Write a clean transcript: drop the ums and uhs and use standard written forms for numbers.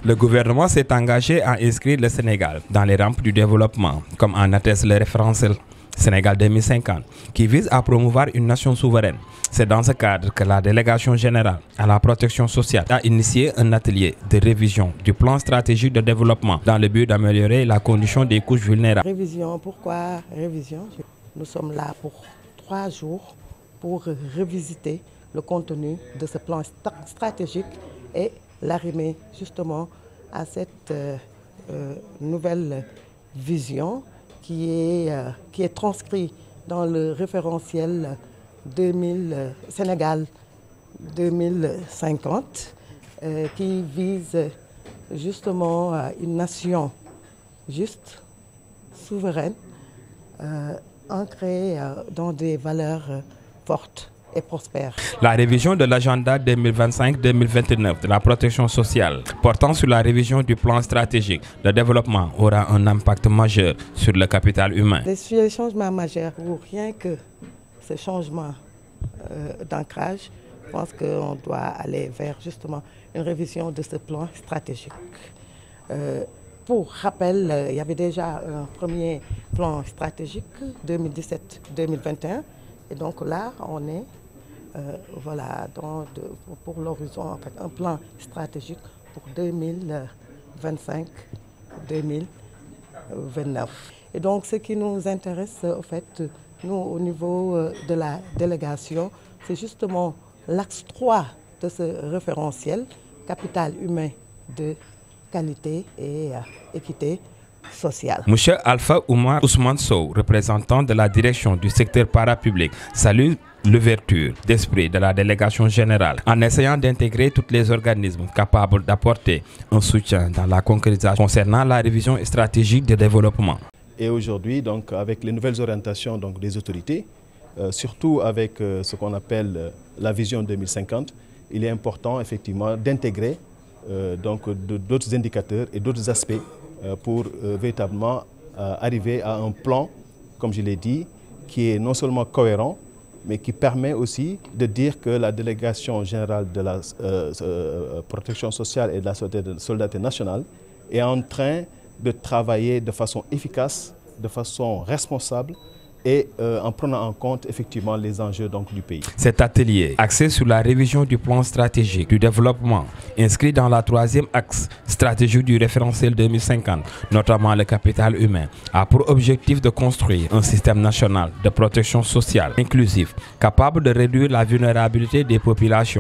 Le gouvernement s'est engagé à inscrire le Sénégal dans les rampes du développement, comme en atteste le référentiel Sénégal 2050, qui vise à promouvoir une nation souveraine. C'est dans ce cadre que la délégation générale à la protection sociale a initié un atelier de révision du plan stratégique de développement dans le but d'améliorer la condition des couches vulnérables. Révision, pourquoi révision? Nous sommes là pour 3 jours pour revisiter le contenu de ce plan stratégique et l'arrimer justement à cette nouvelle vision qui est transcrit dans le référentiel Sénégal 2050 qui vise justement une nation juste, souveraine, ancrée dans des valeurs fortes et prospères. La révision de l'agenda 2025-2029 de la protection sociale portant sur la révision du plan stratégique de développement aura un impact majeur sur le capital humain. Les changements majeurs, pour rien que ce changement d'ancrage, je pense qu'on doit aller vers justement une révision de ce plan stratégique. Pour rappel, il y avait déjà un premier plan stratégique 2017-2021 et donc là on est voilà, pour l'horizon, en fait, un plan stratégique pour 2025-2029. Et donc ce qui nous intéresse, en fait, nous au niveau de la délégation, c'est justement l'axe 3 de ce référentiel, capital humain de qualité et équité sociale. Monsieur Alpha Oumar Ousmane Sow, représentant de la direction du secteur parapublic, salue l'ouverture d'esprit de la délégation générale en essayant d'intégrer tous les organismes capables d'apporter un soutien dans la concrétisation concernant la révision stratégique de développement. Et aujourd'hui, donc, avec les nouvelles orientations donc, des autorités, surtout avec ce qu'on appelle la vision 2050, il est important effectivement d'intégrer d'autres indicateurs et d'autres aspects pour véritablement arriver à un plan, comme je l'ai dit, qui est non seulement cohérent, mais qui permet aussi de dire que la délégation générale de la protection sociale et de la solidarité nationale est en train de travailler de façon efficace, de façon responsable et en prenant en compte effectivement les enjeux donc, du pays. Cet atelier, axé sur la révision du plan stratégique du développement, inscrit dans la 3e axe stratégique du référentiel 2050, notamment le capital humain, a pour objectif de construire un système national de protection sociale inclusif, capable de réduire la vulnérabilité des populations